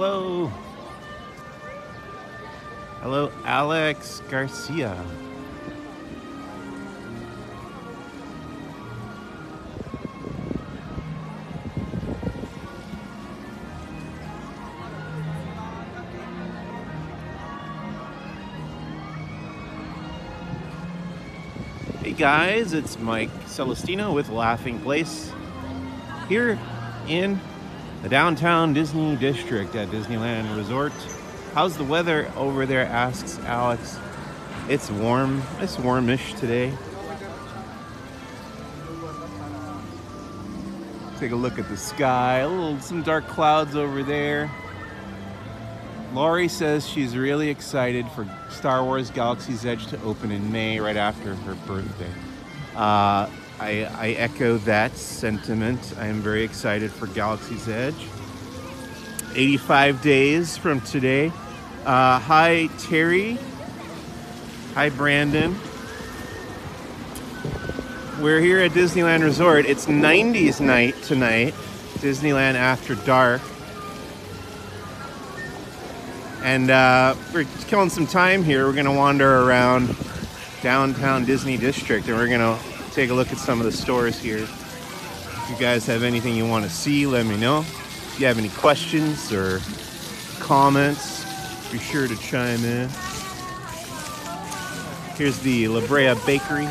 Hello. Hello, Alex Garcia. Hey guys, it's Mike Celestino with Laughing Place here in the downtown Disney district at Disneyland Resort. How's the weather over there, asks Alex. It's warm. It's warmish today. Take a look at the sky. Some dark clouds over there. Laurie says she's really excited for Star Wars Galaxy's Edge to open in May, right after her birthday. I echo that sentiment. I am very excited for Galaxy's Edge. 85 days from today. Hi, Terry. Hi, Brandon. We're here at Disneyland Resort. It's 90s night tonight. Disneyland After Dark. And we're killing some time here. We're going to wander around downtown Disney District, and we're going to take a look at some of the stores here. If you guys have anything you want to see, let me know. If you have any questions or comments, be sure to chime in. Here's the La Brea Bakery.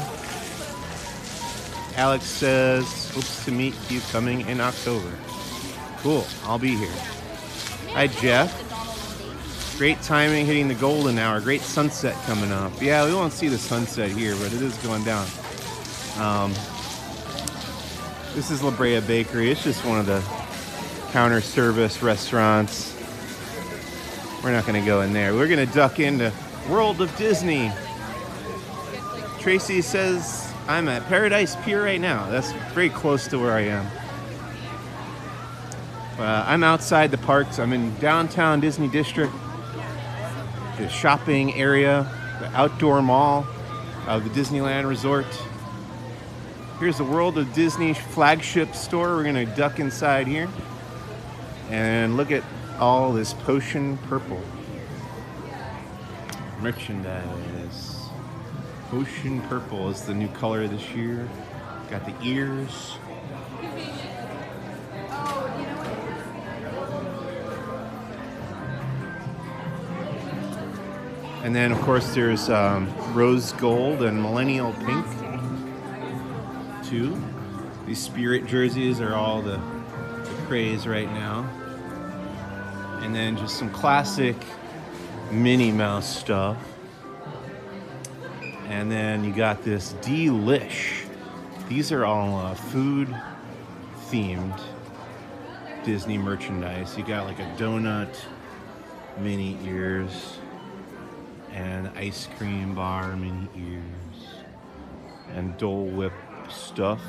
Alex says, hopes to meet you coming in October. Cool, I'll be here. Hi, Jeff. Great timing hitting the golden hour. Great sunset coming up. Yeah, we won't see the sunset here, but it is going down. This is La Brea Bakery. It's just one of the counter service restaurants. We're not going to go in there. We're going to duck into World of Disney. Tracy says I'm at Paradise Pier right now. That's very close to where I am. I'm outside the parks. I'm in downtown Disney District. The shopping area, the outdoor mall of the Disneyland Resort. Here's the World of Disney flagship store. We're gonna duck inside here and look at all this potion purple merchandise. Potion purple is the new color this year. Got the ears. And then, of course, there's rose gold and millennial pink, too. These spirit jerseys are all the craze right now. And then just some classic Minnie Mouse stuff. And then you got this Delish. These are all food-themed Disney merchandise. You got like a donut, mini ears, and ice cream bar, mini ears, and Dole Whip stuff,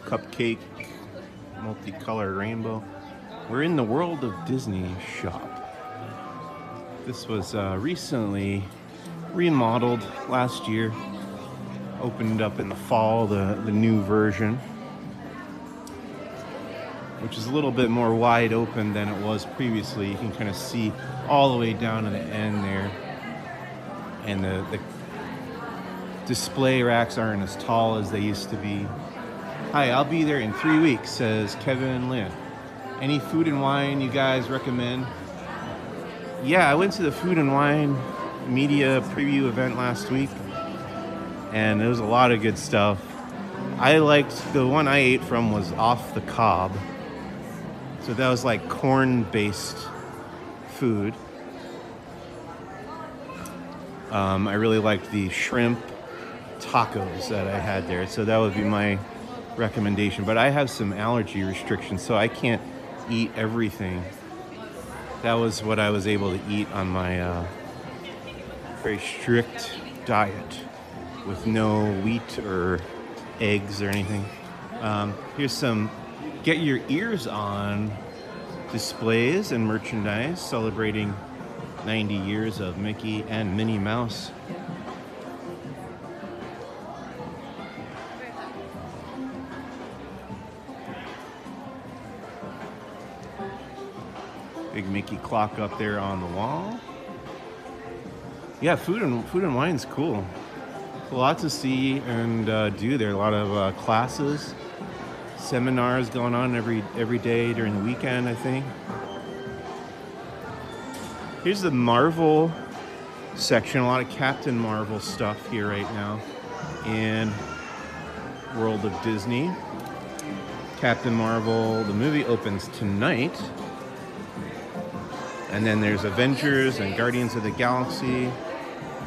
cupcake, multicolored rainbow. We're in the World of Disney shop. This was recently remodeled last year, opened up in the fall, the new version, which is a little bit more wide open than it was previously. You can kind of see all the way down to the end there. And the display racks aren't as tall as they used to be. Hi, I'll be there in 3 weeks, says Kevin Lynn. Any food and wine you guys recommend? Yeah, I went to the Food and Wine media preview event last week, and there was a lot of good stuff. I liked, the one I ate from was Off the Cob. So that was like corn-based food. I really liked the shrimp tacos that I had there. So that would be my recommendation. But I have some allergy restrictions, so I can't eat everything. That was what I was able to eat on my very strict diet with no wheat or eggs or anything. Here's some Get Your Ears On displays and merchandise celebrating 90 years of Mickey and Minnie Mouse. Big Mickey clock up there on the wall. Yeah, food and wine's cool. A lot to see and do there. A lot of classes, seminars going on every day during the weekend, I think. Here's the Marvel section. A lot of Captain Marvel stuff here right now in World of Disney. Captain Marvel, the movie opens tonight. And then there's Avengers and Guardians of the Galaxy,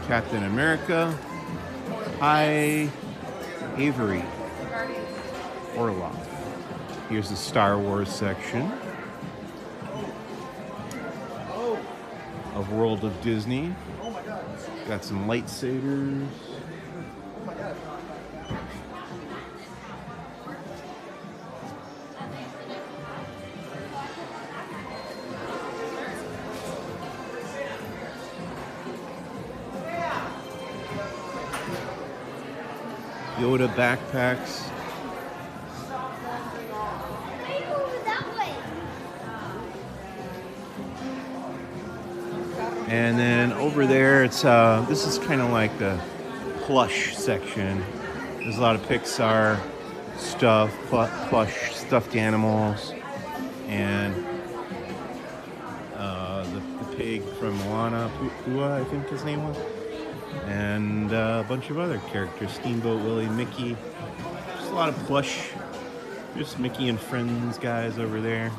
Captain America, High Avery, Orloff. Here's the Star Wars section of World of Disney. Got some lightsabers. Yoda backpacks. And then over there, it's this is kind of like the plush section. There's a lot of Pixar stuff, plush stuffed animals, and the pig from Moana, Pua, I think his name was. And a bunch of other characters, Steamboat Willie, Mickey, just a lot of plush, just Mickey and Friends guys over there.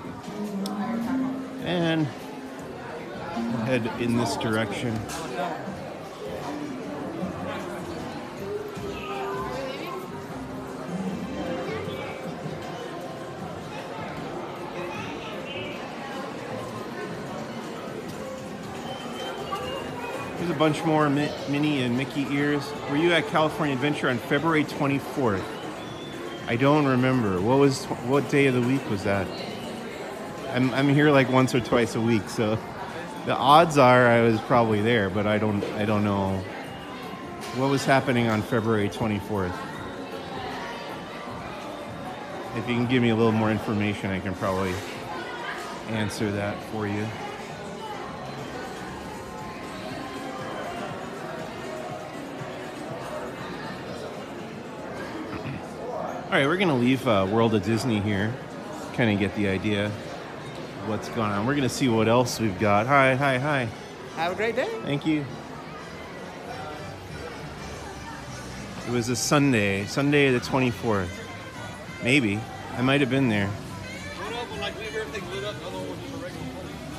And we'll head in this direction. There's a bunch more Minnie and Mickey ears. Were you at California Adventure on February 24th? I don't remember. What day of the week was that? I'm here like once or twice a week, so the odds are I was probably there, but I don't know what was happening on February 24th. If you can give me a little more information, I can probably answer that for you. All right, we're gonna leave World of Disney here, kind of get the idea of what's going on. We're gonna see what else we've got. Hi. Have a great day. Thank you. It was a Sunday the 24th. Maybe. I might have been there.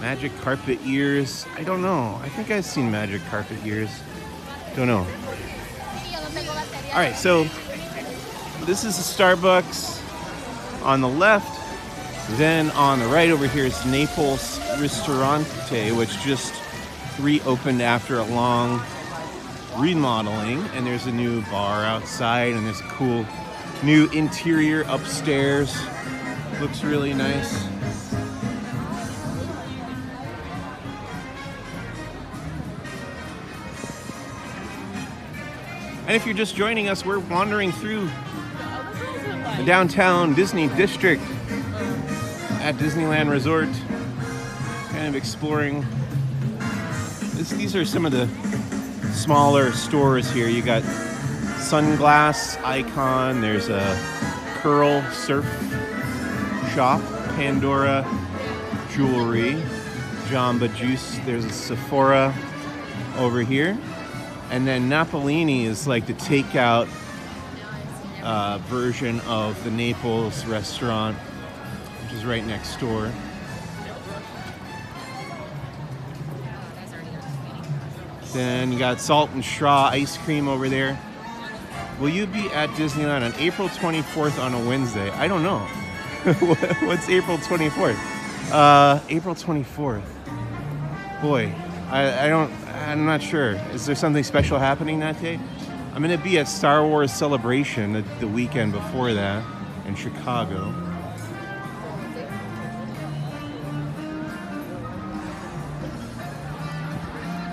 Magic carpet ears. I don't know. I think I've seen magic carpet ears. Don't know. All right, so this is the Starbucks on the left. Then on the right over here is Naples Ristorante, which just reopened after a long remodeling. And there's a new bar outside, and there's a cool new interior upstairs. Looks really nice. And if you're just joining us, we're wandering through the downtown Disney district at Disneyland Resort, kind of exploring. These are some of the smaller stores here. You got Sunglass Icon, there's a Curl Surf Shop, Pandora Jewelry, Jamba Juice, there's a Sephora over here. And then Napolini is like the takeout version of the Naples restaurant, which is right next door. Then you got Salt and Straw ice cream over there. Will you be at Disneyland on April 24th on a Wednesday? I don't know. What's April 24th? April 24th. Boy, I'm not sure. Is there something special happening that day? I'm going to be at Star Wars Celebration the weekend before that in Chicago.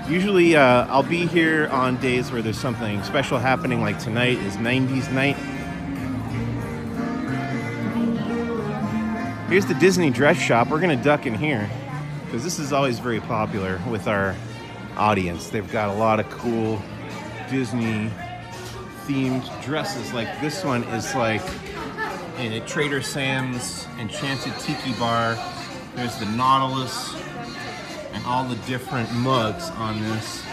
Usually I'll be here on days where there's something special happening, like tonight is 90s night. Here's the Disney dress shop. We're going to duck in here. because this is always very popular with our audience. They've got a lot of cool Disney themed dresses. Like this one is like in a Trader Sam's Enchanted Tiki Bar. There's the Nautilus and all the different mugs on this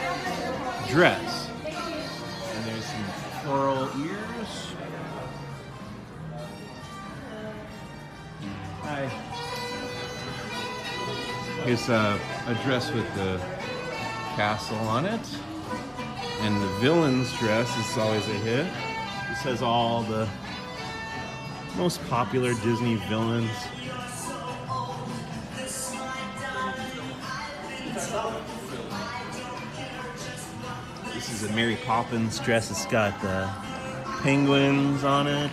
dress. And there's some floral ears. Hi. Here's a dress with the castle on it. And the villain's dress is always a hit. This has all the most popular Disney villains. This is a Mary Poppins dress. It's got the penguins on it.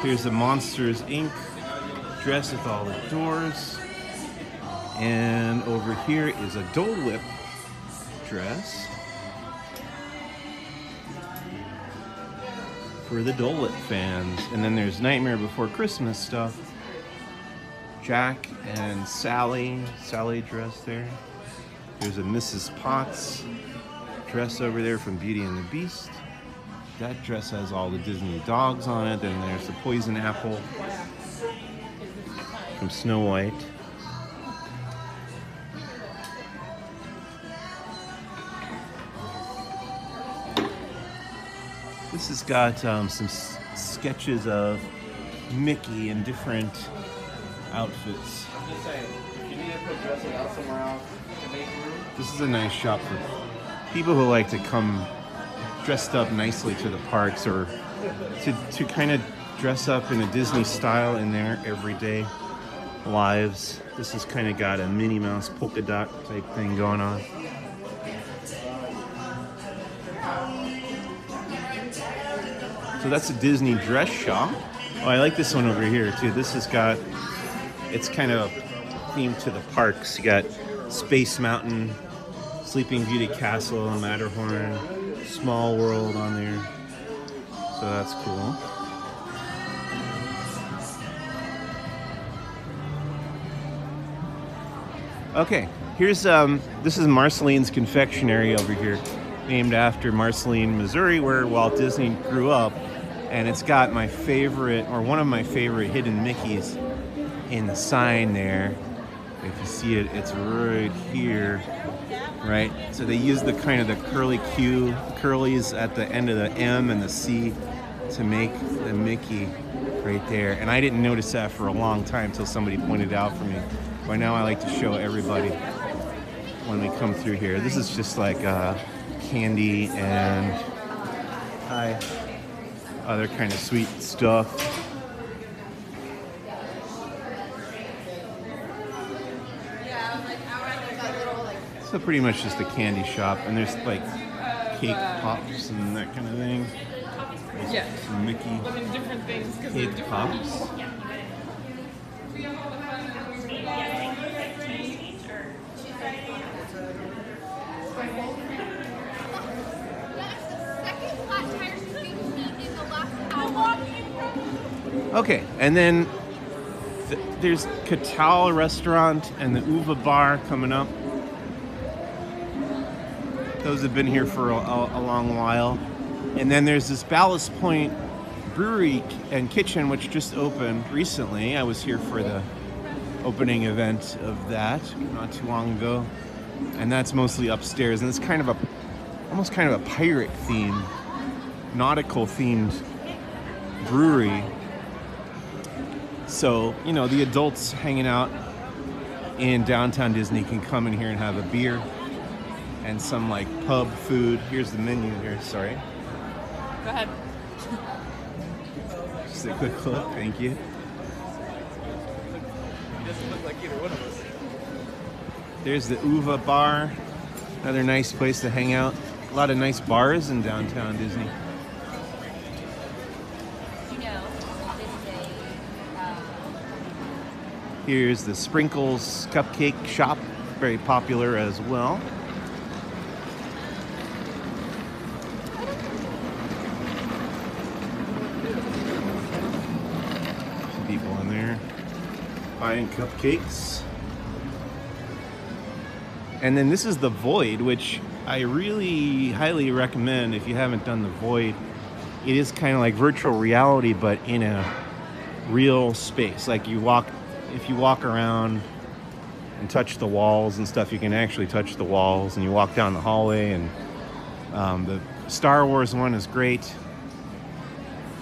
Here's a Monsters Inc. dress with all the doors. And over here is a Dole Whip dress for the Dole Whip fans. And then there's Nightmare Before Christmas stuff. Jack and Sally dress there. There's a Mrs. Potts dress over there from Beauty and the Beast. That dress has all the Disney dogs on it. Then there's the Poison Apple from Snow White. This has got some sketches of Mickey in different outfits. I'm just saying, if you need to put dressing out somewhere else to make room. This is a nice shop for people who like to come dressed up nicely to the parks, or to kind of dress up in a Disney style in their everyday lives. This has kind of got a Minnie Mouse polka dot type thing going on. So that's a Disney dress shop. Oh, I like this one over here too. This has got, it's kind of themed to the parks. You got Space Mountain, Sleeping Beauty Castle, Matterhorn, Small World on there. So that's cool. Okay, here's this is Marceline's Confectionery over here, named after Marceline, Missouri, where Walt Disney grew up. And it's got my favorite, or one of my favorite hidden Mickeys in the sign there. If you see it, it's right here, right? So they use the kind of the curlies at the end of the M and the C to make the Mickey right there. And I didn't notice that for a long time until somebody pointed it out for me. By now I like to show everybody when we come through here. This is just like candy and other kind of sweet stuff. So pretty much just a candy shop, and there's like cake pops and that kind of thing. Yeah. Some Mickey different things, cake pops. Okay, and then there's Catal Restaurant and the Uva Bar coming up. Those have been here for a long while. And then there's this Ballast Point Brewery and Kitchen, which just opened recently. I was here for the opening event of that not too long ago. And that's mostly upstairs. And it's kind of almost kind of a pirate themed, nautical themed brewery. So, you know, the adults hanging out in downtown Disney can come in here and have a beer and some like pub food. Here's the menu here, sorry. Go ahead. Just a quick look, thank you. He doesn't look like either one of us. There's the Uva Bar, another nice place to hang out. A lot of nice bars in downtown Disney. Here's the Sprinkles Cupcake Shop, very popular as well. Some people in there. buying cupcakes. And then this is the Void, which I really highly recommend if you haven't done the Void. It is kind of like virtual reality, but in a real space. Like if you walk around and touch the walls and stuff, you can actually touch the walls, and you walk down the hallway. And the Star Wars one is great.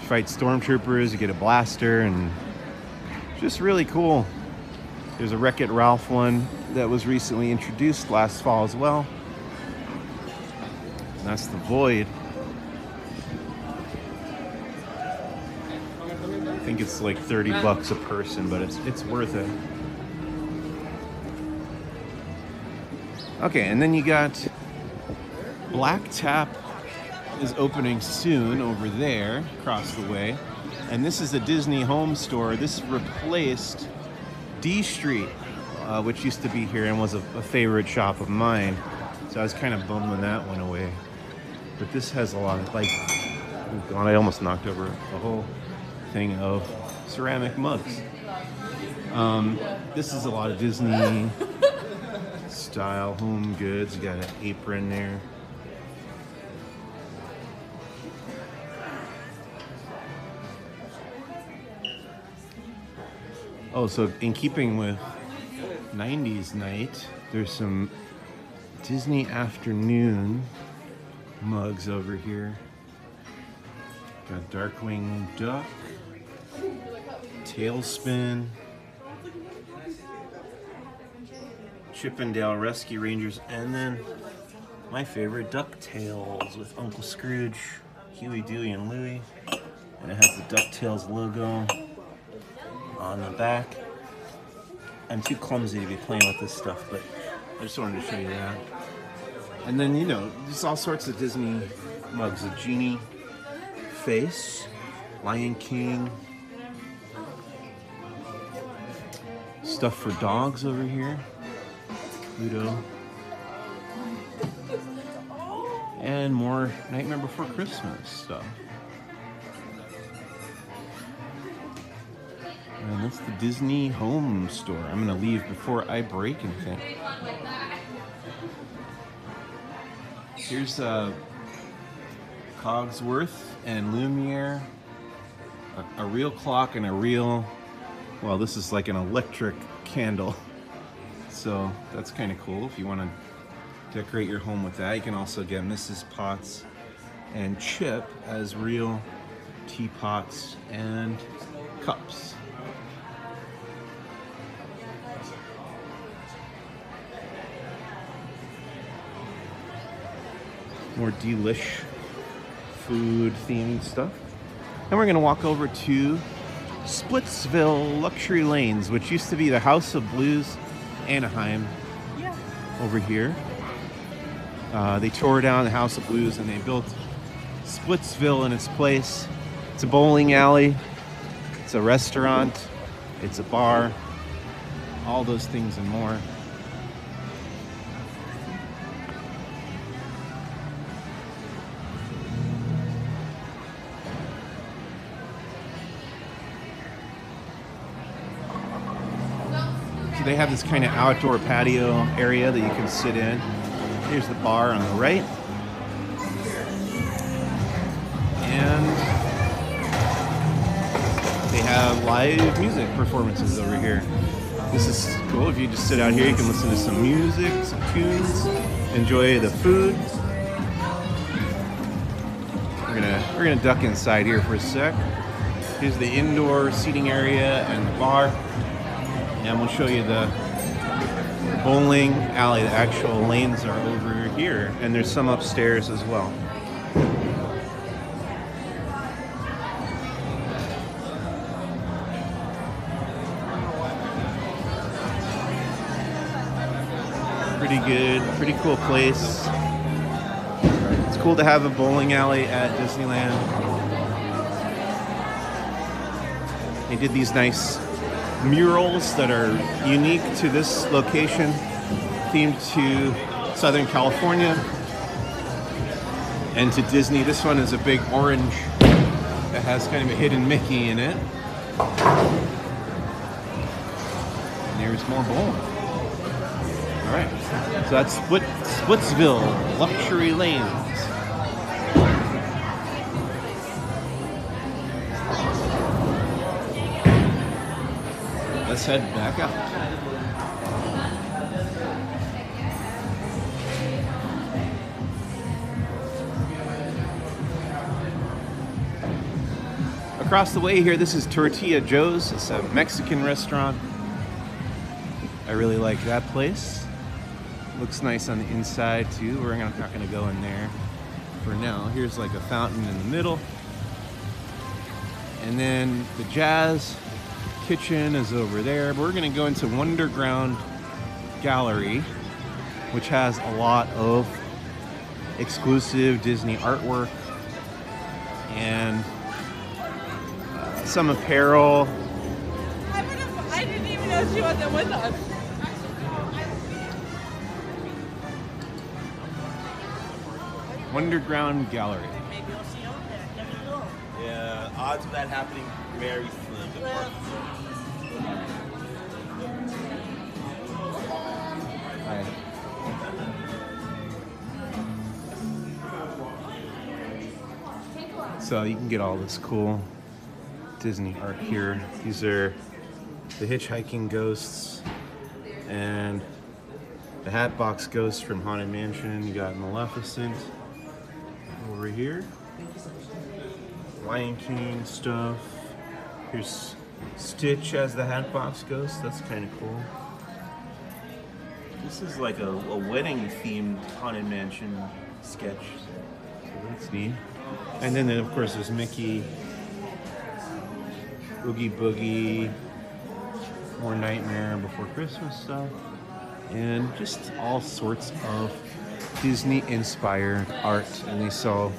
You fight stormtroopers, you get a blaster, and just really cool. There's a Wreck-It Ralph one that was recently introduced last fall as well. And that's the Void. I think it's like 30 bucks a person, but it's worth it. Okay, and then you got Black Tap is opening soon over there, across the way. And this is a Disney home store. This replaced D Street, which used to be here and was a favorite shop of mine. So I was kind of bummed when that went away. But this has a lot of, like, oh God, I almost knocked over a whole thing of ceramic mugs. This is a lot of Disney style home goods. You got an apron there. Oh, so in keeping with 90s night, there's some Disney afternoon mugs over here. Got Darkwing Duck, Tailspin, Chippendale Rescue Rangers, and then my favorite, DuckTales with Uncle Scrooge, Huey, Dewey, and Louie. And it has the DuckTales logo on the back. I'm too clumsy to be playing with this stuff, but I just wanted to show you that. And then, you know, there's all sorts of Disney mugs. A genie face, Lion King, stuff for dogs over here, Pluto, and more Nightmare Before Christmas stuff. And that's the Disney home store. I'm gonna leave before I break anything. Here's Cogsworth and Lumiere, a real clock and a real, well, this is like an electric candle. So that's kind of cool if you want to decorate your home with that. You can also get Mrs. Potts and Chip as real teapots and cups. More delish food themed stuff. And we're gonna walk over to Splitsville Luxury Lanes, which used to be the House of Blues Anaheim over here. They tore down the House of Blues and they built Splitsville in its place. It's a bowling alley, it's a restaurant, it's a bar, all those things and more. They have this kind of outdoor patio area that you can sit in. Here's the bar on the right. And they have live music performances over here. This is cool. If you just sit out here, you can listen to some music, some tunes, enjoy the food. We're gonna duck inside here for a sec. Here's the indoor seating area and the bar. And we'll show you the bowling alley. The actual lanes are over here, and there's some upstairs as well. Pretty good, pretty cool place. It's cool to have a bowling alley at Disneyland. They did these nice murals that are unique to this location, themed to Southern California and to Disney. This one is a big orange that has kind of a hidden Mickey in it. there's more bowling. All right, so that's Splitsville Luxury Lanes. Let's head back out. Across the way here, this is Tortilla Joe's. It's a Mexican restaurant. I really like that place. Looks nice on the inside too. We're not gonna go in there for now. Here's like a fountain in the middle. And then the Jazz Kitchen is over there. But we're gonna go into WonderGround Gallery, which has a lot of exclusive Disney artwork and some apparel. I didn't even know she wasn't with us. WonderGround Gallery. Yeah, odds of that happening very slim. Hi. So you can get all this cool Disney art here. These are the hitchhiking ghosts and the Hatbox Ghost from Haunted Mansion. You got Maleficent over here. Lion King stuff. Here's Stitch as the Hatbox Ghost. That's kind of cool. This is like a wedding themed Haunted Mansion sketch. So that's neat. And then of course there's Mickey, Oogie Boogie, more Nightmare Before Christmas stuff, and just all sorts of Disney-inspired art. And they sell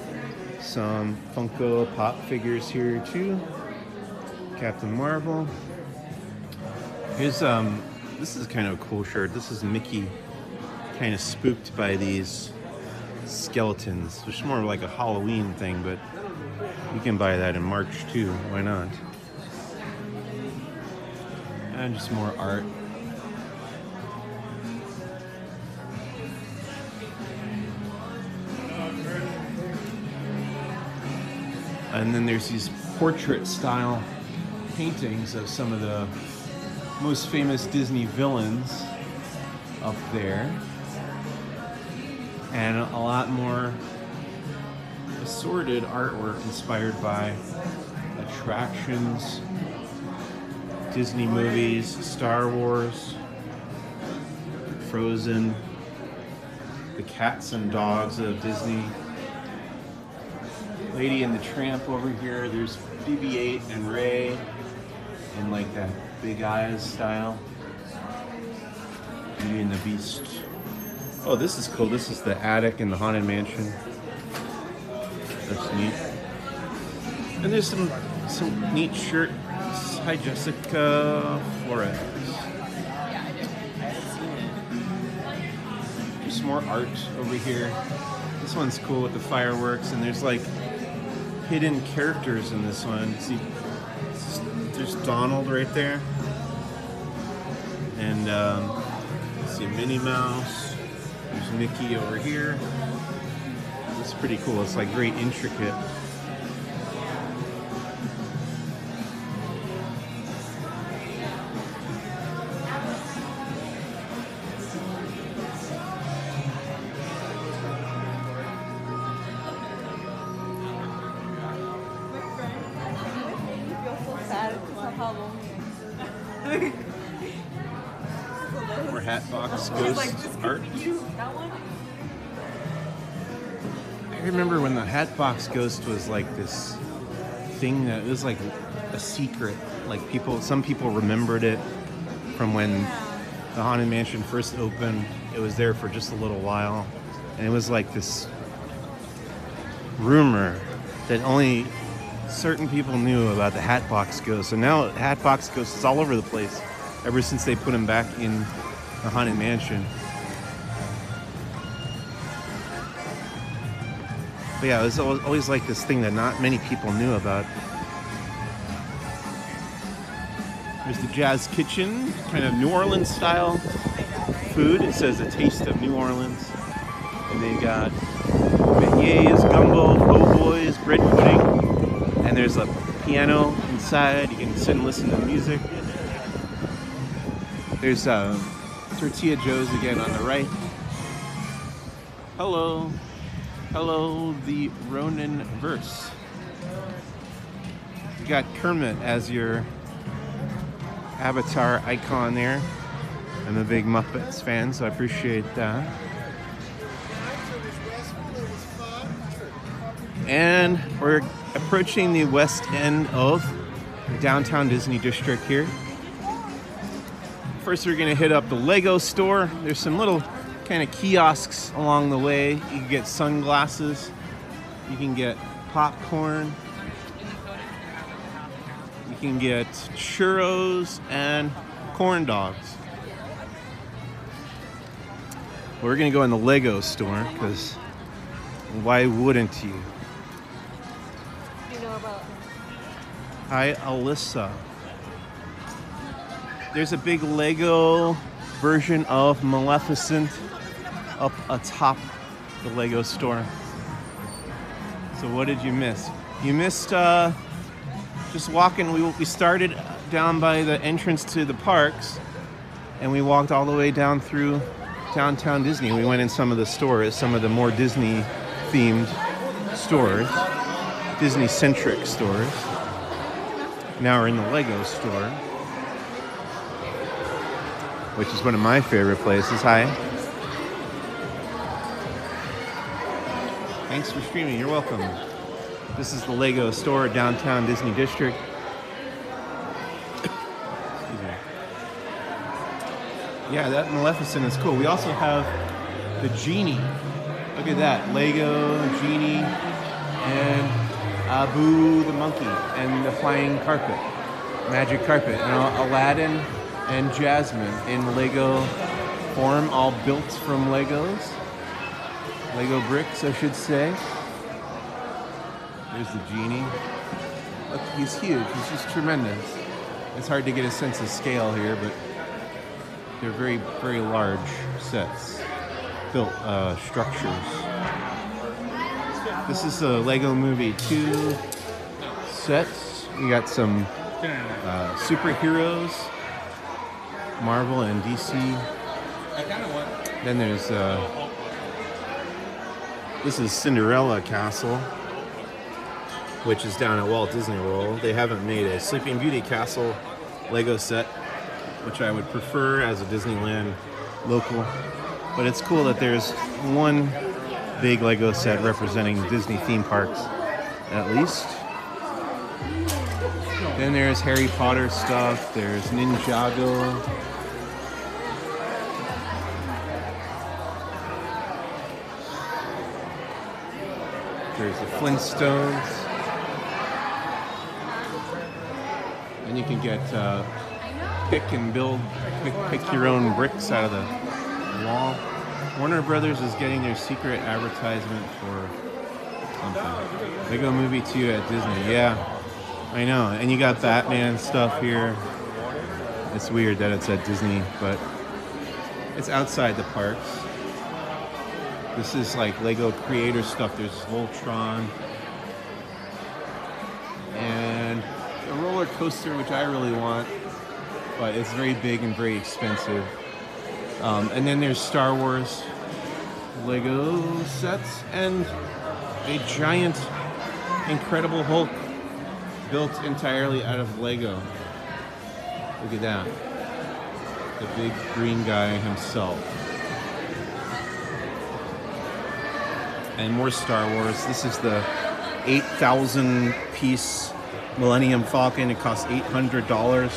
some Funko Pop figures here too. Captain Marvel. Here's this is kind of a cool shirt. This is Mickey, kind of spooked by these skeletons. It's more like a Halloween thing, but you can buy that in March too. Why not? And just more art. And then there's these portrait style paintings of some of the most famous Disney villains up there. And a lot more assorted artwork inspired by attractions, Disney movies, Star Wars, Frozen, the cats and dogs of Disney, Lady and the Tramp over here. There's BB-8 and Ray in like that Big Eyes style. Beauty and the Beast. Oh, this is cool. This is the attic in the Haunted Mansion. That's neat. And there's some neat shirts. Hi, Jessica Flores. Just more art over here. This one's cool with the fireworks, and there's like hidden characters in this one. See, there's Donald right there, and see Minnie Mouse. There's Mickey over here. It's pretty cool. It's like very intricate. More Hatbox Ghost art. I remember when the Hatbox Ghost was like this thing that it was like a secret. Like some people remembered it from when the Haunted Mansion first opened. It was there for just a little while, and it was like this rumor that only certain people knew about the Hatbox Ghost. So now Hatbox Ghost is all over the place ever since they put him back in the Haunted Mansion. But yeah, it was always like this thing that not many people knew about. There's the Jazz Kitchen, kind of New Orleans style food. It says a taste of New Orleans. And they got beignets, gumbo, po' boys, bread pudding. And there's a piano inside. You can sit and listen to music. There's Tortilla Joe's again on the right. Hello. Hello, the Ronin verse. You got Kermit as your avatar icon there. I'm a big Muppets fan, so I appreciate that. And we're approaching the west end of the downtown Disney district here. First, we're gonna hit up the Lego store. There's some little kind of kiosks along the way. You can get sunglasses. You can get popcorn. You can get churros and corn dogs. We're gonna go in the Lego store because why wouldn't you? You know about Hi, Alyssa. There's a big Lego version of Maleficent up atop the Lego store. So what did you miss? You missed just walking. We started down by the entrance to the parks, and we walked all the way down through downtown Disney. We went in some of the stores, some of the more Disney-themed stores, Disney-centric stores. Now we're in the Lego store, which is one of my favorite places. Hi. Thanks for streaming. You're welcome. This is the Lego store, downtown Disney District. Excuse me. Yeah, that Maleficent is cool. We also have the Genie. Look at that. Lego, Genie, and Abu the monkey, and the flying carpet. Magic carpet. And Aladdin and Jasmine in Lego form, all built from Legos. Lego bricks, I should say. There's the Genie. Look, he's huge. He's just tremendous. It's hard to get a sense of scale here, but they're very, very large sets, built structures. This is a Lego Movie 2 sets. You got some superheroes, Marvel and DC. Then there's this is Cinderella Castle, which is down at Walt Disney World. They haven't made a Sleeping Beauty Castle Lego set, which I would prefer as a Disneyland local. But it's cool that there's one big Lego set representing Disney theme parks, at least. Then there's Harry Potter stuff. There's Ninjago. There's the Flintstones. And you can get pick and build, pick your own bricks out of the wall. Warner Brothers is getting their secret advertisement for something. Lego Movie 2 at Disney. Yeah, I know. And you got Batman stuff here. It's weird that it's at Disney, but it's outside the parks. This is like Lego creator stuff. There's Voltron. And a roller coaster, which I really want, but it's very big and very expensive. And then there's Star Wars Lego sets and a giant Incredible Hulk built entirely out of Lego. Look at that. The big green guy himself. And more Star Wars. This is the 8,000 piece Millennium Falcon. It costs $800.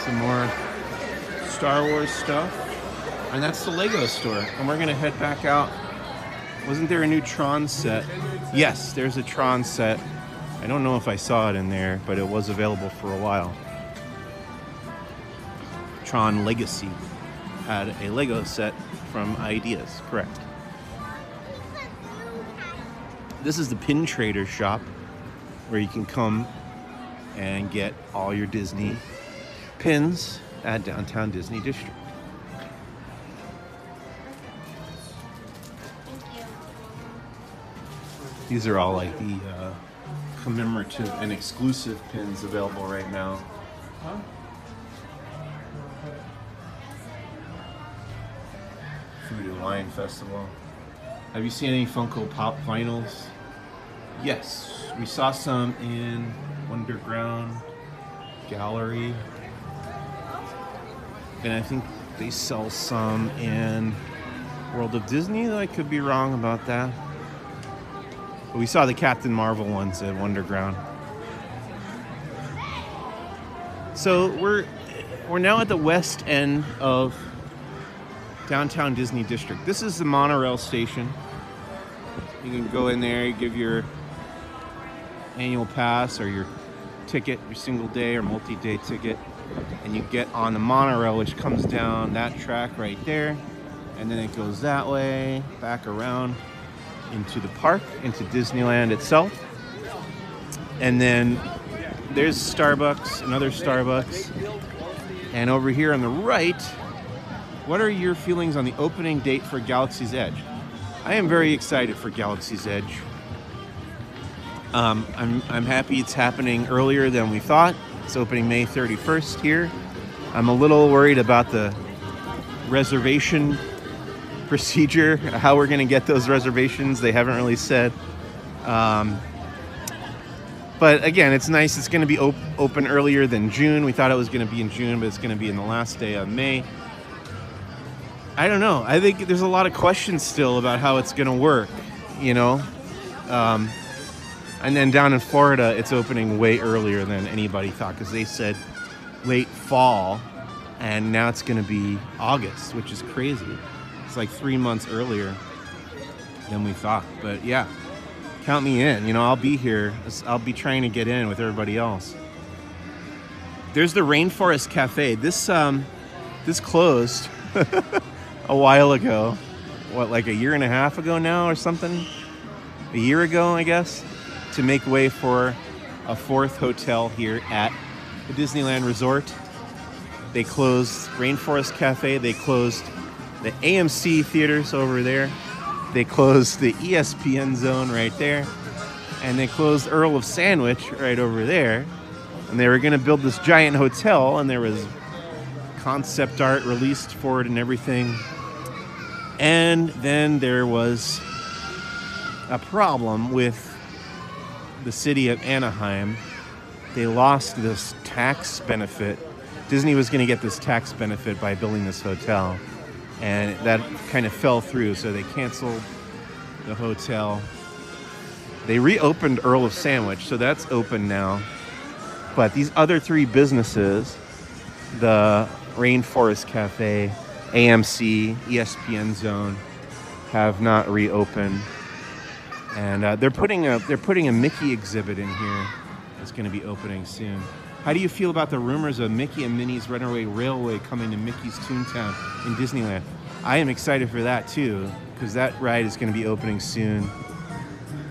Some more Star Wars stuff. And that's the Lego store. And we're gonna head back out. Wasn't there a new Tron set? Yes, there's a Tron set. I don't know if I saw it in there, but it was available for a while. Tron Legacy had a Lego set from Ideas, correct. This is the Pin Trader shop where you can come and get all your Disney pins at Downtown Disney District. These are all like the commemorative and exclusive pins available right now. Food and Wine Festival. Have you seen any Funko Pop vinyls? Yes, we saw some in WonderGround Gallery. And I think they sell some in World of Disney. I could be wrong about that. But we saw the Captain Marvel ones at WonderGround. So we're now at the west end of Downtown Disney District. This is the Monorail station. You can go in there, you give your annual pass or your ticket, your single day or multi-day ticket, and you get on the monorail, which comes down that track right there, and then it goes that way, back around into the park, into Disneyland itself. And then there's Starbucks, another Starbucks. And over here on the right, what are your feelings on the opening date for Galaxy's Edge? I am very excited for Galaxy's Edge. I'm happy it's happening earlier than we thought. It's opening May 31st here. I'm a little worried about the reservation procedure, how we're going to get those reservations. They haven't really said. But again, it's nice. It's going to be open earlier than June. We thought it was going to be in June, but it's going to be in the last day of May. I don't know. I think there's a lot of questions still about how it's going to work, you know. And then down in Florida, it's opening way earlier than anybody thought, because they said late fall, and now it's going to be August, which is crazy. It's like 3 months earlier than we thought. But yeah, count me in. You know, I'll be here. I'll be trying to get in with everybody else. There's the Rainforest Cafe. This closed a while ago. What, like a year and a half ago now or something? A year ago, I guess, to make way for a fourth hotel here at the Disneyland Resort. They closed Rainforest Cafe. They closed the AMC theaters over there. They closed the ESPN zone right there. And they closed Earl of Sandwich right over there. And they were going to build this giant hotel, and there was concept art released for it and everything. And then there was a problem with the city of Anaheim. They lost this tax benefit. Disney was going to get this tax benefit by building this hotel, and that kind of fell through, so they canceled the hotel. They reopened Earl of Sandwich, so that's open now. But these other three businesses, the Rainforest Cafe, AMC, ESPN Zone, have not reopened. And they're putting a Mickey exhibit in here. It's going to be opening soon. How do you feel about the rumors of Mickey and Minnie's Runaway Railway coming to Mickey's Toontown in Disneyland? I am excited for that too, because that ride is going to be opening soon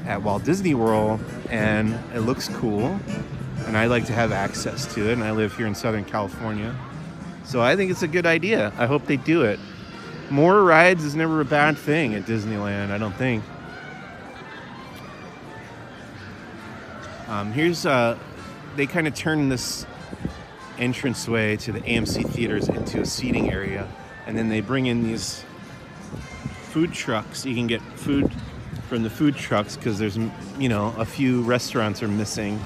at Walt Disney World, and it looks cool. And I like to have access to it, and I live here in Southern California. So I think it's a good idea. I hope they do it. More rides is never a bad thing at Disneyland, I don't think. Here's, they kind of turned this entranceway to the AMC theaters into a seating area. And then they bring in these food trucks. You can get food from the food trucks because there's, you know, a few restaurants are missing.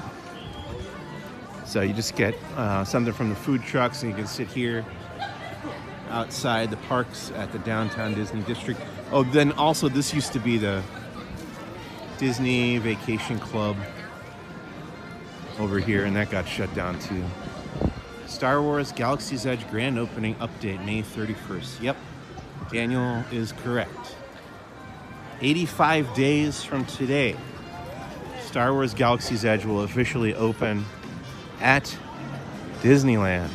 So you just get something from the food trucks, and you can sit here outside the parks at the Downtown Disney District. Oh, then also this used to be the Disney Vacation Club over here, and that got shut down too. Star Wars Galaxy's Edge grand opening update, May 31st. Yep, Daniel is correct. 85 days from today, Star Wars Galaxy's Edge will officially open at Disneyland.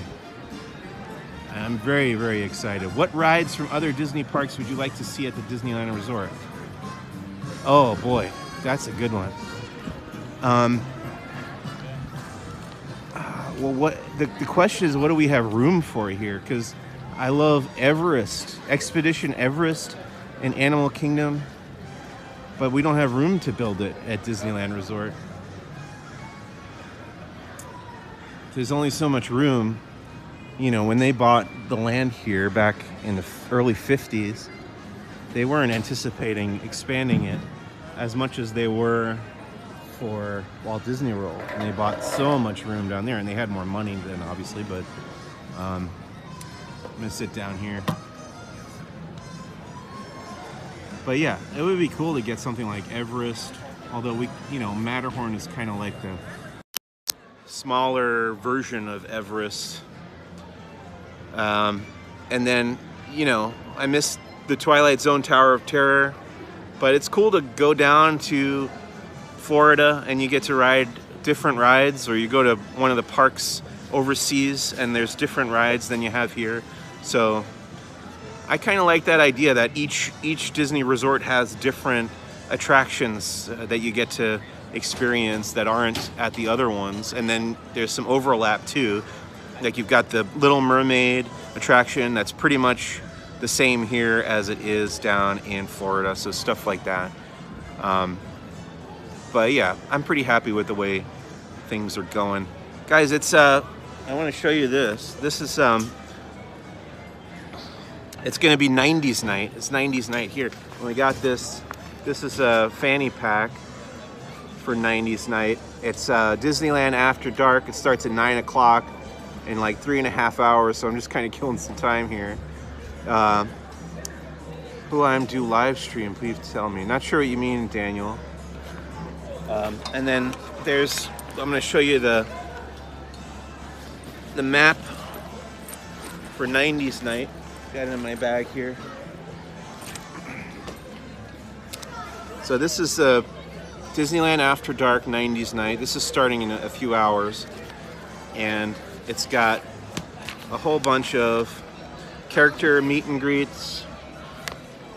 I'm very, very excited. What rides from other Disney parks would you like to see at the Disneyland Resort? Oh boy, that's a good one. Well, what the question is, what do we have room for here? Because I love Everest, Expedition Everest, and Animal Kingdom, but we don't have room to build it at Disneyland Resort. There's only so much room. You know, when they bought the land here back in the early 50s, they weren't anticipating expanding it as much as they were for Walt Disney World. And they bought so much room down there, and they had more money then, obviously, but I'm gonna sit down here. But yeah, it would be cool to get something like Everest, although Matterhorn is kind of like the smaller version of Everest. And then, I miss the Twilight Zone Tower of Terror, but it's cool to go down to Florida and you get to ride different rides, or you go to one of the parks overseas and there's different rides than you have here. So I kind of like that idea that each Disney resort has different attractions that you get to experience that aren't at the other ones, and then there's some overlap too. Like you've got the Little Mermaid attraction that's pretty much the same here as it is down in Florida, so stuff like that. But yeah, I'm pretty happy with the way things are going. Guys, it's I want to show you this. This is it's gonna be 90s night. It's 90s night here. And we got this. This is a fanny pack for 90s night. It's Disneyland After Dark. It starts at 9 o'clock in like 3.5 hours, so I'm just kind of killing some time here. Who I'm do live stream, please tell me. Not sure what you mean, Daniel. And then I'm gonna show you the map for 90s night. Got it in my bag here. So this is Disneyland After Dark 90s night. This is starting in a few hours, and it's got a whole bunch of character meet and greets.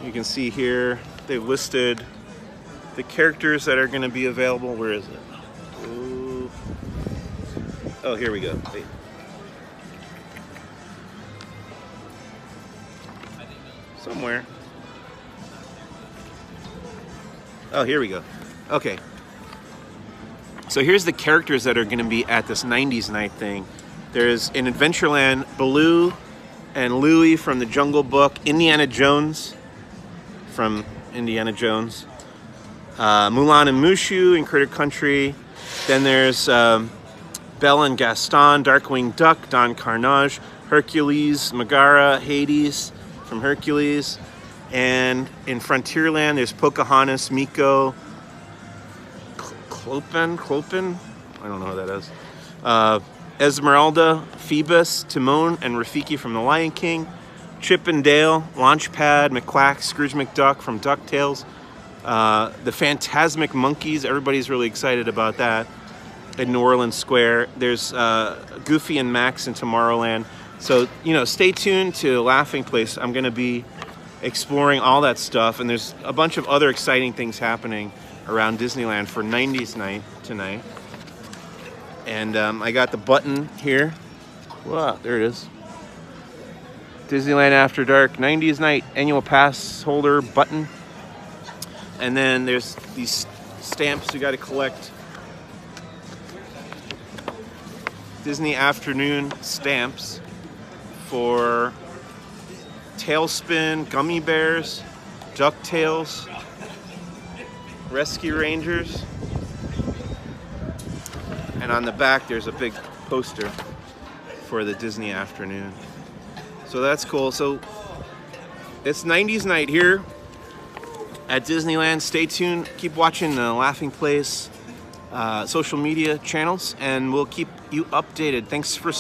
You can see here they've listed the characters that are going to be available. Where is it? Ooh. Oh, here we go. Wait. Somewhere. Oh, here we go. Okay. So here's the characters that are going to be at this 90s night thing. There's in Adventureland, Baloo and Louie from the Jungle Book, Indiana Jones from Indiana Jones, Mulan and Mushu in Critter Country. Then there's Belle and Gaston, Darkwing Duck, Don Carnage, Hercules, Megara, Hades from Hercules. And in Frontierland, there's Pocahontas, Miko, Clopin? I don't know who that is. Esmeralda, Phoebus, Timon, and Rafiki from The Lion King. Chip and Dale, Launchpad, McQuack, Scrooge McDuck from DuckTales. The Phantasmic Monkeys, everybody's really excited about that. In New Orleans Square. There's Goofy and Max in Tomorrowland. So, stay tuned to Laughing Place. I'm going to be exploring all that stuff, and there's a bunch of other exciting things happening around Disneyland for 90s night tonight. And I got the button here. Wow, there it is. Disneyland After Dark 90s night annual pass holder button. And then there's these stamps you got to collect. Disney Afternoon stamps for Tailspin, Gummy Bears, DuckTales, Rescue Rangers, and on the back there's a big poster for the Disney Afternoon. So that's cool. So it's 90s night here at Disneyland. Stay tuned. Keep watching the Laughing Place social media channels, and we'll keep you updated. Thanks for